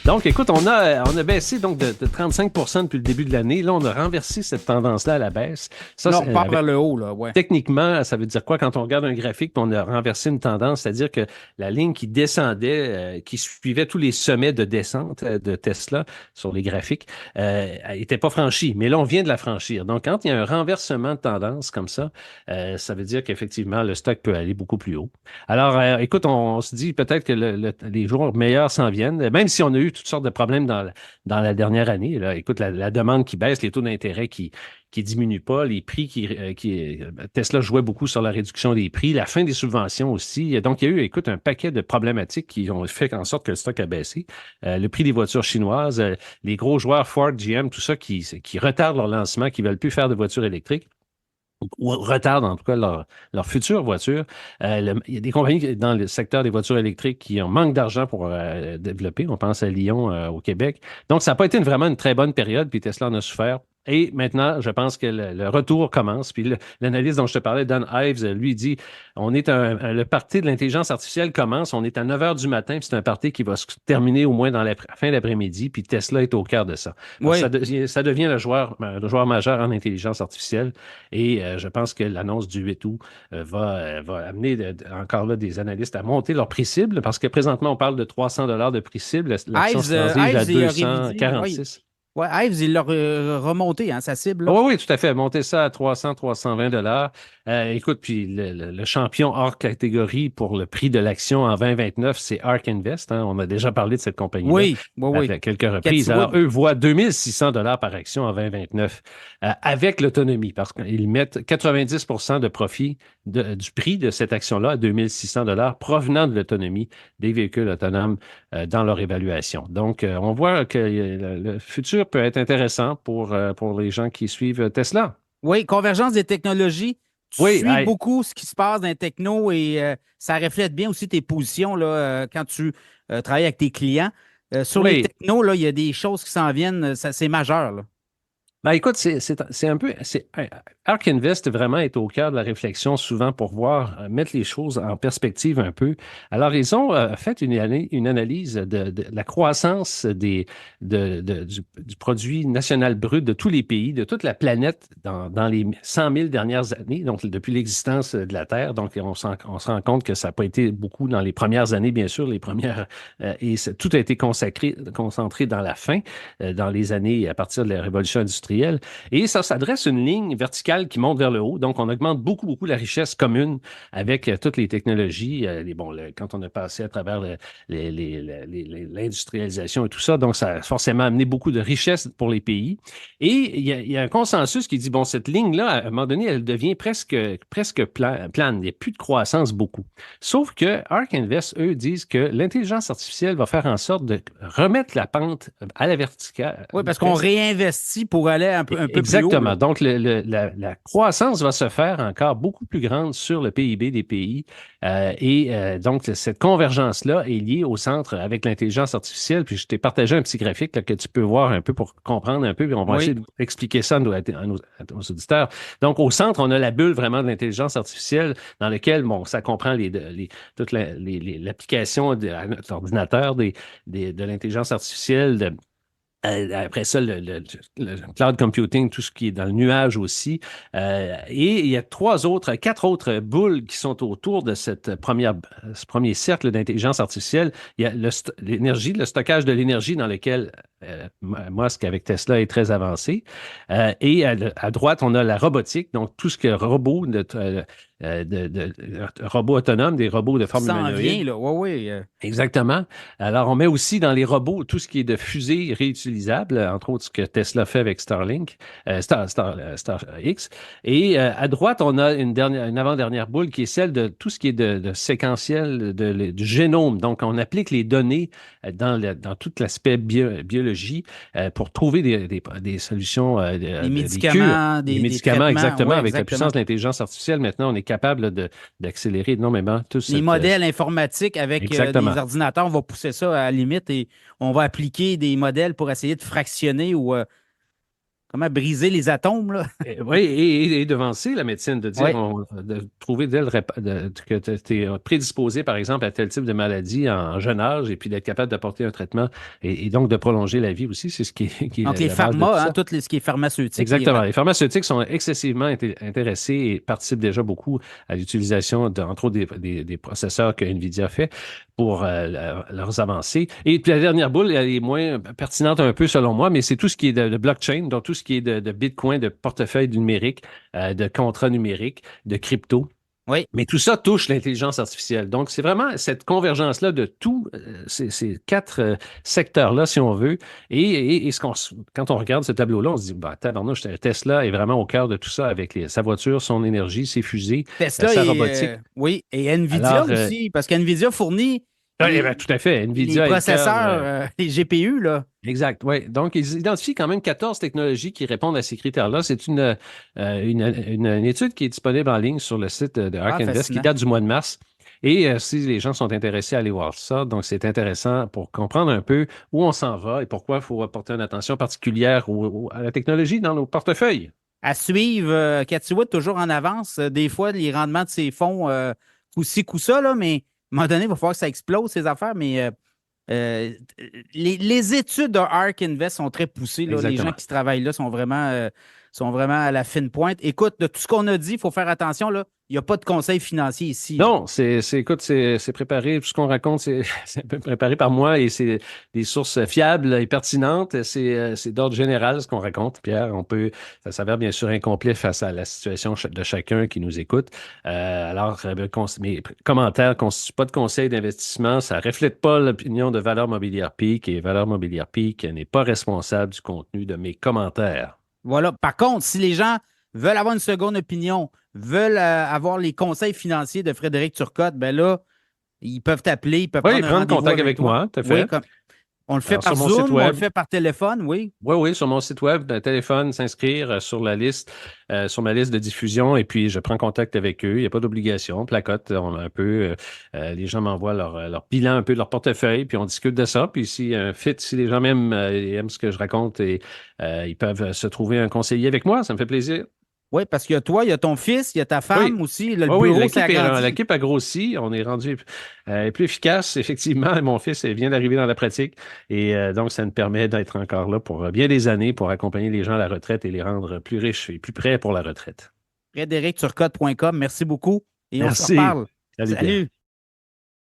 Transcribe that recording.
Donc, écoute, on a baissé donc de 35 depuis le début de l'année. Là, on a renversé cette tendance-là à la baisse. Ça, Là, on repart vers le haut, là, ouais. techniquement, ça veut dire quoi quand on regarde un graphique puis on a renversé une tendance? C'est-à-dire que la ligne qui descendait, qui suivait tous les sommets de descente de Tesla sur les graphiques, n'était pas franchie. Mais là, on vient de la franchir. Donc, quand il y a un renversement de tendance comme ça veut dire qu'effectivement, le stock peut aller beaucoup plus haut. Alors, écoute, on se dit peut-être que les jours meilleurs s'en viennent, même si on a eu toutes sortes de problèmes dans la dernière année. Là. Écoute, la demande qui baisse, les taux d'intérêt qui diminuent pas, les prix Tesla jouait beaucoup sur la réduction des prix, la fin des subventions aussi. Donc, il y a eu, écoute, un paquet de problématiques qui ont fait en sorte que le stock a baissé. Le prix des voitures chinoises, les gros joueurs Ford, GM, tout ça qui retardent leur lancement, qui ne veulent plus faire de voitures électriques ou retardent en tout cas leur future voiture. Il y a des compagnies dans le secteur des voitures électriques qui ont manque d'argent pour développer. On pense à Lyon au Québec. Donc, ça n'a pas été vraiment une très bonne période, puis Tesla en a souffert. Et maintenant, je pense que le retour commence. Puis l'analyste dont je te parlais, Dan Ives, lui dit le party de l'intelligence artificielle commence. On est à 9 h du matin, puis c'est un party qui va se terminer au moins dans la fin d'après-midi. Puis Tesla est au cœur de ça. Oui. Ça devient le joueur majeur en intelligence artificielle. Et je pense que l'annonce du 8 août va amener encore là des analystes à monter leur prix cible, parce que présentement, on parle de 300 de prix cible. L'action se transige à 246. Oui, Ives, il l'a remonté, hein, sa cible. Là. Oui, oui, tout à fait. Monter ça à 300, 320 écoute, puis le champion hors catégorie pour le prix de l'action en 2029, c'est ARK Invest. Hein. On a déjà parlé de cette compagnie-là oui. à quelques reprises. Alors, eux voient 2600 par action en 2029 avec l'autonomie, parce qu'ils mettent 90 de profit du prix de cette action-là à 2600 provenant de l'autonomie des véhicules autonomes dans leur évaluation. Donc, on voit que le futur peut être intéressant pour les gens qui suivent Tesla. Oui, convergence des technologies. Tu suis beaucoup ce qui se passe dans les technos et ça reflète bien aussi tes positions là, quand tu travailles avec tes clients. Sur les technos, là, il y a des choses qui s'en viennent, c'est majeur. Là. Ben écoute, c'est un peu. ARK Invest vraiment est au cœur de la réflexion souvent pour mettre les choses en perspective un peu. Alors, ils ont fait une analyse de la croissance du produit national brut de tous les pays, de toute la planète dans les 100 000 dernières années, donc depuis l'existence de la Terre. Donc, on se rend compte que ça n'a pas été beaucoup dans les premières années, bien sûr, et tout a été concentré dans la fin, dans les années à partir de la révolution industrielle. Et ça s'adresse une ligne verticale qui monte vers le haut. Donc, on augmente beaucoup, beaucoup la richesse commune avec toutes les technologies. Quand on a passé à travers l'industrialisation et tout ça, donc ça a forcément amené beaucoup de richesse pour les pays. Et il y a un consensus qui dit, bon, cette ligne-là, à un moment donné, elle devient presque plane. Il n'y a plus de croissance beaucoup. Sauf que ARK Invest, eux, disent que l'intelligence artificielle va faire en sorte de remettre la pente à la verticale. Oui, parce qu'on réinvestit pour aller un peu plus haut. Exactement. Donc, la croissance va se faire encore beaucoup plus grande sur le PIB des pays. Donc, cette convergence-là est liée au centre avec l'intelligence artificielle. Puis, je t'ai partagé un petit graphique là, que tu peux voir un peu pour comprendre un peu. Puis, on va essayer d'expliquer ça à nos auditeurs. Donc, au centre, on a la bulle vraiment de l'intelligence artificielle dans laquelle, bon, ça comprend toute l'application à notre ordinateur de l'intelligence artificielle, après ça, le cloud computing, tout ce qui est dans le nuage aussi. Et il y a quatre autres boules qui sont autour de ce premier cercle d'intelligence artificielle. Il y a l'énergie, le stockage de l'énergie dans lequel Musk avec Tesla est très avancé. Et à droite, on a la robotique, donc tout ce que robots robots autonomes, des robots de forme humanoïde. Ça en vient, là. Oui. Exactement. Alors, on met aussi dans les robots tout ce qui est de fusées réutilisables, entre autres ce que Tesla fait avec Starlink, StarX. Et à droite, on a une avant-dernière boule qui est celle de tout ce qui est de séquentiel du génome. Donc, on applique les données dans tout l'aspect biologie pour trouver des solutions, des médicaments, des médicaments, exactement. Avec exactement. la puissance de l'intelligence artificielle, maintenant, on est capable d'accélérer énormément tout ça. Les modèles informatiques avec des ordinateurs, on va pousser ça à la limite et on va appliquer des modèles pour essayer de fractionner ou comment briser les atomes, là. Oui, et devancer la médecine, de dire, de trouver que tu es prédisposé, par exemple, à tel type de maladie en jeune âge, et puis d'être capable d'apporter un traitement et donc de prolonger la vie aussi, c'est ce qui est Donc, les la base de tout pharma, ça. tout ce qui est pharmaceutique. Exactement. Les pharmaceutiques sont excessivement intéressés et participent déjà beaucoup à l'utilisation, entre autres, des processeurs que NVIDIA fait pour leurs avancées. Et puis la dernière boule, elle est moins pertinente un peu selon moi, mais c'est tout ce qui est de blockchain, donc tout ce qui est de Bitcoin, de portefeuille numérique, de contrats numériques, de crypto. Oui. Mais tout ça touche l'intelligence artificielle. Donc, c'est vraiment cette convergence-là de tous ces quatre secteurs-là, si on veut. Et quand on regarde ce tableau-là, on se dit, bah, tabarnouche, Tesla est vraiment au cœur de tout ça avec sa voiture, son énergie, ses fusées, Tesla sa robotique. oui, et NVIDIA aussi, parce qu'NVIDIA fournit tout à fait. NVIDIA les processeurs, les GPU, là. Exact, oui. Donc, ils identifient quand même 14 technologies qui répondent à ces critères-là. C'est une étude qui est disponible en ligne sur le site de ARK Invest qui date du mois de mars. Et si les gens sont intéressés à aller voir ça, donc c'est intéressant pour comprendre un peu où on s'en va et pourquoi il faut apporter une attention particulière à la technologie dans nos portefeuilles. À suivre, Cathy Wood, toujours en avance. Des fois, les rendements de ses fonds, coup-ci, coup-ça, là, mais à un moment donné, il va falloir que ça explose, ces affaires, mais les études de ARK Invest sont très poussées. Là. Les gens qui travaillent là sont vraiment à la fine pointe. Écoute, de tout ce qu'on a dit, il faut faire attention. Là. Il n'y a pas de conseil financier ici. Non, écoute, c'est préparé. Tout ce qu'on raconte, c'est préparé par moi et c'est des sources fiables et pertinentes. C'est d'ordre général ce qu'on raconte, Pierre. Ça s'avère bien sûr incomplet face à la situation de chacun qui nous écoute. Mes commentaires ne constituent pas de conseil d'investissement. Ça ne reflète pas l'opinion de Valeurs Mobilières Peak et Valeurs Mobilières Peak n'est pas responsable du contenu de mes commentaires. Voilà. Par contre, si les gens veulent avoir une seconde opinion, veulent avoir les conseils financiers de Frédéric Turcotte, ben là, ils peuvent t'appeler, ils peuvent prendre contact avec moi, tout à fait. Oui, on le fait par Zoom, on le fait par téléphone, oui. Oui, sur mon site web, téléphone, s'inscrire sur la liste, sur ma liste de diffusion, et puis je prends contact avec eux. Il n'y a pas d'obligation, placote. On a un peu, les gens m'envoient leur bilan, un peu de leur portefeuille, puis on discute de ça. Puis si les gens aiment ce que je raconte, et ils peuvent se trouver un conseiller avec moi, ça me fait plaisir. Oui, parce qu'il y a toi, il y a ton fils, il y a ta femme aussi. Le bureau, l'équipe a grossi. On est rendu plus efficace, effectivement. Mon fils vient d'arriver dans la pratique. Et donc, ça nous permet d'être encore là pour bien des années pour accompagner les gens à la retraite et les rendre plus riches et plus prêts pour la retraite. FrédéricTurcotte.com. Merci beaucoup. Et Merci. On se reparle. Salut.